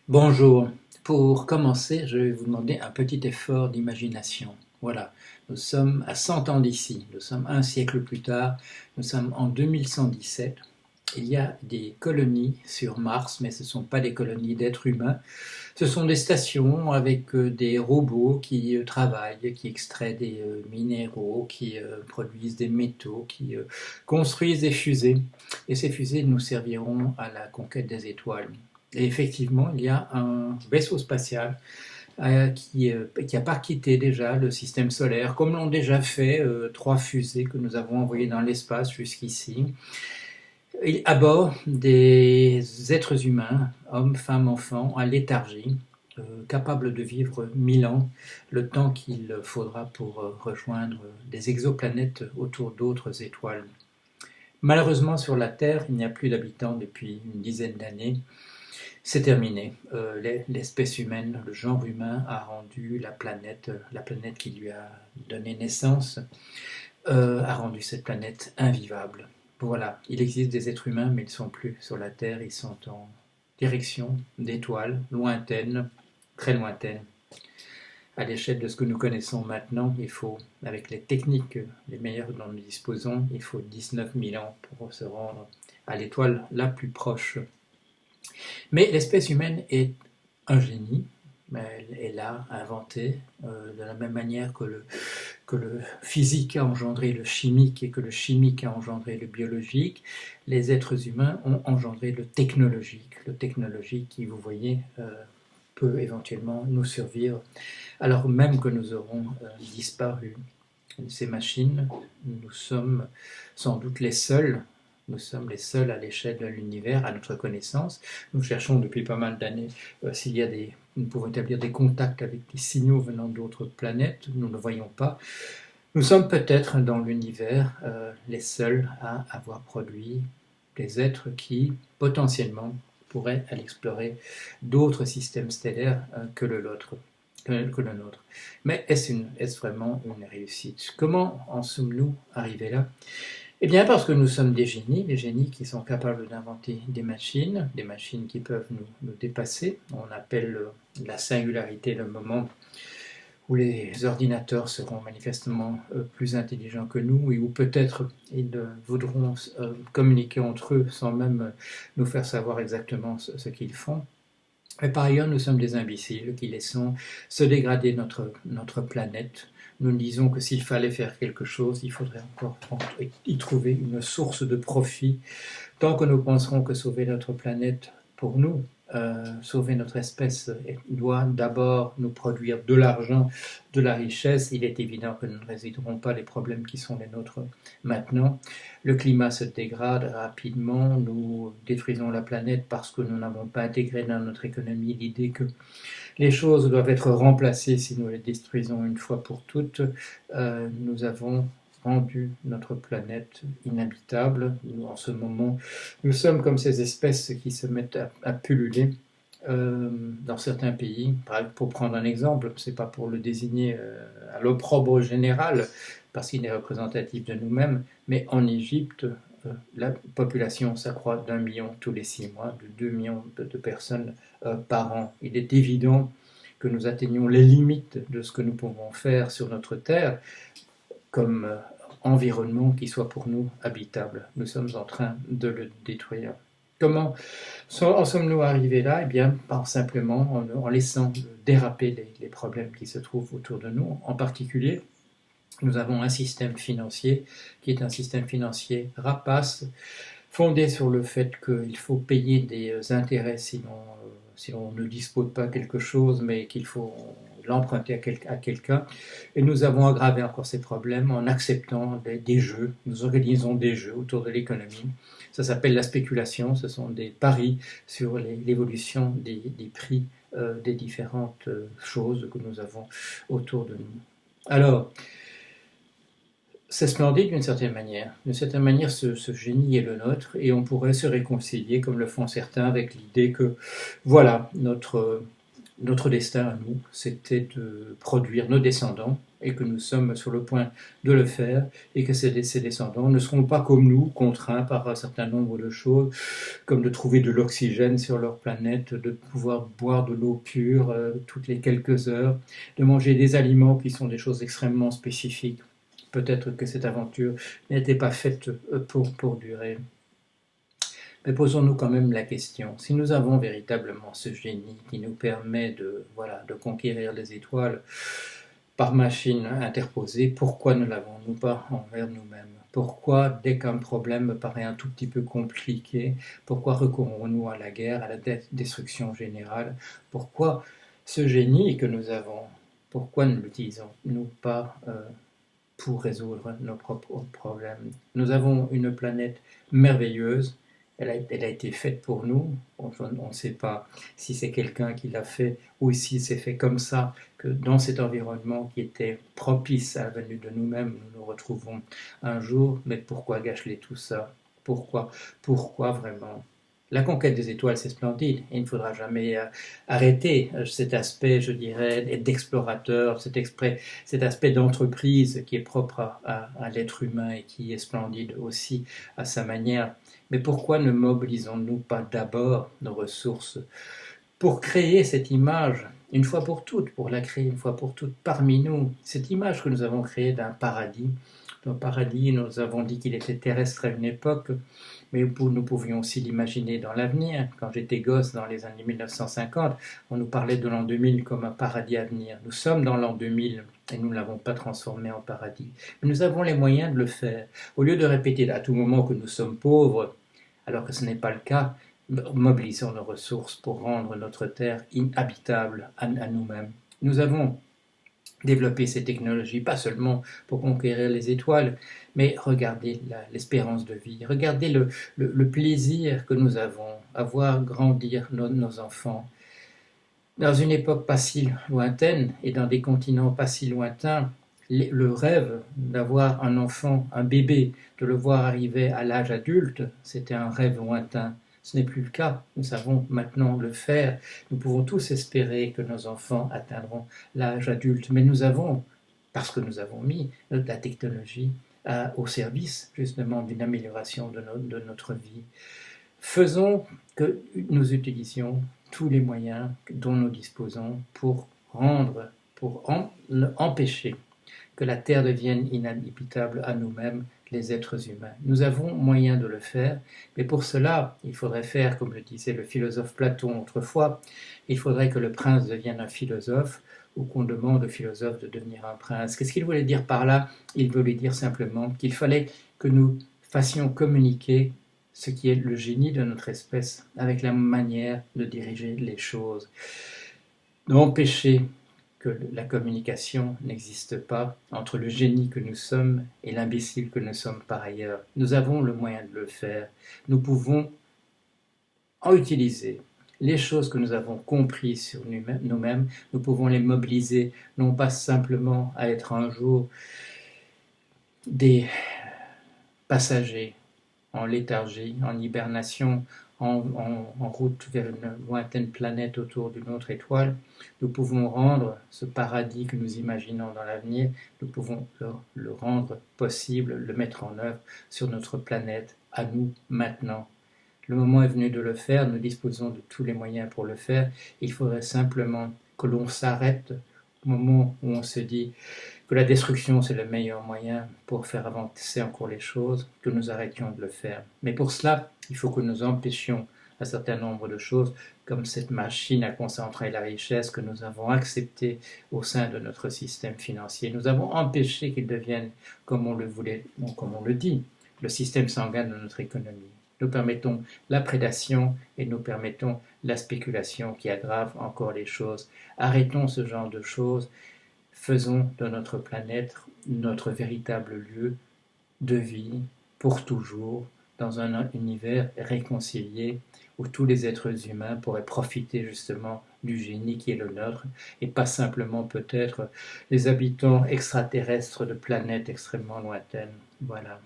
Bonjour. Pour commencer, je vais vous demander un petit effort d'imagination. Voilà, nous sommes à 100 ans d'ici, nous sommes un siècle plus tard, nous sommes en 2117. Il y a des colonies sur Mars, mais ce ne sont pas des colonies d'êtres humains. Ce sont des stations avec des robots qui travaillent, qui extraient des minéraux, qui produisent des métaux, qui construisent des fusées. Et ces fusées nous serviront à la conquête des étoiles. Et effectivement, il y a un vaisseau spatial qui a pas quitté déjà le système solaire, comme l'ont déjà fait trois fusées que nous avons envoyées dans l'espace jusqu'ici. À bord des êtres humains, hommes, femmes, enfants, en léthargie, capables de vivre 1000 ans, le temps qu'il faudra pour rejoindre des exoplanètes autour d'autres étoiles. Malheureusement, sur la Terre, il n'y a plus d'habitants depuis une dizaine d'années. C'est terminé. L'espèce humaine, le genre humain a rendu la planète qui lui a donné naissance, a rendu cette planète invivable. Voilà, il existe des êtres humains, mais ils ne sont plus sur la Terre, ils sont en direction d'étoiles lointaines, très lointaines. À l'échelle de ce que nous connaissons maintenant, il faut, avec les techniques les meilleures dont nous disposons, il faut 19 000 ans pour se rendre à l'étoile la plus proche. Mais l'espèce humaine est un génie. Elle a inventé, de la même manière que le physique a engendré le chimique et que le chimique a engendré le biologique, les êtres humains ont engendré le technologique. Le technologique qui, vous voyez, peut éventuellement nous survivre, alors même que nous aurons disparu. Ces machines, nous sommes sans doute les seuls. Nous sommes les seuls à l'échelle de l'univers, à notre connaissance. Nous cherchons depuis pas mal d'années s'il y a nous pouvons établir des contacts avec des signaux venant d'autres planètes. Nous ne voyons pas. Nous sommes peut-être dans l'univers les seuls à avoir produit des êtres qui, potentiellement, pourraient aller explorer d'autres systèmes stellaires que le nôtre. Mais est-ce vraiment une réussite? Comment en sommes-nous arrivés là? Eh bien parce que nous sommes des génies qui sont capables d'inventer des machines qui peuvent nous dépasser. On appelle la singularité le moment où les ordinateurs seront manifestement plus intelligents que nous et où peut-être ils voudront communiquer entre eux sans même nous faire savoir exactement ce qu'ils font. Mais par ailleurs, nous sommes des imbéciles qui laissons se dégrader notre planète. Nous ne disons que s'il fallait faire quelque chose, il faudrait encore y trouver une source de profit. Tant que nous penserons que sauver notre planète, pour nous, sauver notre espèce doit d'abord nous produire de l'argent, de la richesse, il est évident que nous ne résoudrons pas les problèmes qui sont les nôtres maintenant. Le climat se dégrade rapidement, nous détruisons la planète parce que nous n'avons pas intégré dans notre économie l'idée que les choses doivent être remplacées si nous les détruisons une fois pour toutes. Nous avons rendu notre planète inhabitable. Nous, en ce moment, nous sommes comme ces espèces qui se mettent à pulluler dans certains pays. Pour prendre un exemple, ce n'est pas pour le désigner à l'opprobre général, parce qu'il est représentatif de nous-mêmes, mais en Égypte, la population s'accroît d'1 million tous les 6 mois, de 2 millions de personnes par an. Il est évident que nous atteignons les limites de ce que nous pouvons faire sur notre Terre comme environnement qui soit pour nous habitable. Nous sommes en train de le détruire. Comment en sommes-nous arrivés là? Eh bien, simplement en laissant déraper les problèmes qui se trouvent autour de nous. En particulier, nous avons un système financier qui est un système financier rapace, fondé sur le fait qu'il faut payer des intérêts si l'on ne dispose pas quelque chose, mais qu'il faut l'emprunter à quelqu'un. Et nous avons aggravé encore ces problèmes en acceptant des jeux. Nous organisons des jeux autour de l'économie. Ça s'appelle la spéculation. Ce sont des paris sur l'évolution des prix des différentes choses que nous avons autour de nous. Alors, c'est splendide d'une certaine manière. D'une certaine manière, ce génie est le nôtre et on pourrait se réconcilier, comme le font certains, avec l'idée que, voilà, Notre destin à nous, c'était de produire nos descendants et que nous sommes sur le point de le faire et que ces descendants ne seront pas comme nous, contraints par un certain nombre de choses, comme de trouver de l'oxygène sur leur planète, de pouvoir boire de l'eau pure toutes les quelques heures, de manger des aliments qui sont des choses extrêmement spécifiques. Peut-être que cette aventure n'était pas faite pour durer. Mais posons-nous quand même la question, si nous avons véritablement ce génie qui nous permet de conquérir les étoiles par machine interposée, pourquoi ne l'avons-nous pas envers nous-mêmes? Pourquoi, dès qu'un problème me paraît un tout petit peu compliqué, pourquoi recourons-nous à la guerre, à la destruction générale? Pourquoi ce génie que nous avons, pourquoi ne l'utilisons-nous pas pour résoudre nos propres problèmes? Nous avons une planète merveilleuse. Elle a été faite pour nous. On ne sait pas si c'est quelqu'un qui l'a fait ou si c'est fait comme ça, que dans cet environnement qui était propice à la venue de nous-mêmes, nous nous retrouvons un jour. Mais pourquoi gâcher tout ça? Pourquoi vraiment? La conquête des étoiles, c'est splendide. Il ne faudra jamais arrêter cet aspect, je dirais, d'explorateur, cet aspect d'entreprise qui est propre à l'être humain et qui est splendide aussi à sa manière. Mais pourquoi ne mobilisons-nous pas d'abord nos ressources pour créer cette image, une fois pour toutes, pour la créer une fois pour toutes parmi nous, cette image que nous avons créée d'un paradis. Dans le paradis, nous avons dit qu'il était terrestre à une époque, mais nous pouvions aussi l'imaginer dans l'avenir. Quand j'étais gosse, dans les années 1950, on nous parlait de l'an 2000 comme un paradis à venir. Nous sommes dans l'an 2000 et nous ne l'avons pas transformé en paradis. Mais nous avons les moyens de le faire. Au lieu de répéter à tout moment que nous sommes pauvres, alors que ce n'est pas le cas, mobilisons nos ressources pour rendre notre terre inhabitable à nous-mêmes. Nous avons développé ces technologies, pas seulement pour conquérir les étoiles, mais regardez l'espérance de vie, regardez le plaisir que nous avons à voir grandir nos enfants. Dans une époque pas si lointaine et dans des continents pas si lointains, le rêve d'avoir un enfant, un bébé, de le voir arriver à l'âge adulte, c'était un rêve lointain. Ce n'est plus le cas. Nous savons maintenant le faire. Nous pouvons tous espérer que nos enfants atteindront l'âge adulte. Mais nous avons, parce que nous avons mis la technologie au service justement d'une amélioration de notre vie. Faisons que nous utilisions tous les moyens dont nous disposons pour empêcher que la Terre devienne inhabitable à nous-mêmes, les êtres humains. Nous avons moyen de le faire, mais pour cela, il faudrait faire, comme le disait le philosophe Platon autrefois, il faudrait que le prince devienne un philosophe, ou qu'on demande au philosophe de devenir un prince. Qu'est-ce qu'il voulait dire par là? Il voulait dire simplement qu'il fallait que nous fassions communiquer ce qui est le génie de notre espèce avec la manière de diriger les choses, d'empêcher que la communication n'existe pas entre le génie que nous sommes et l'imbécile que nous sommes par ailleurs. Nous avons le moyen de le faire. Nous pouvons en utiliser les choses que nous avons comprises sur nous-mêmes, nous pouvons les mobiliser, non pas simplement à être un jour des passagers en léthargie, en hibernation, en route vers une lointaine planète autour d'une autre étoile, nous pouvons rendre ce paradis que nous imaginons dans l'avenir, nous pouvons le rendre possible, le mettre en œuvre sur notre planète, à nous, maintenant. Le moment est venu de le faire, nous disposons de tous les moyens pour le faire, il faudrait simplement que l'on s'arrête au moment où on se dit que la destruction c'est le meilleur moyen pour faire avancer encore les choses, que nous arrêtions de le faire. Mais pour cela, il faut que nous empêchions un certain nombre de choses, comme cette machine à concentrer la richesse que nous avons acceptée au sein de notre système financier. Nous avons empêché qu'il devienne comme on le voulait, comme on le dit, le système sanguin de notre économie. Nous permettons la prédation et nous permettons la spéculation qui aggrave encore les choses. Arrêtons ce genre de choses. Faisons de notre planète notre véritable lieu de vie pour toujours, dans un univers réconcilié où tous les êtres humains pourraient profiter justement du génie qui est le nôtre et pas simplement peut-être les habitants extraterrestres de planètes extrêmement lointaines. Voilà.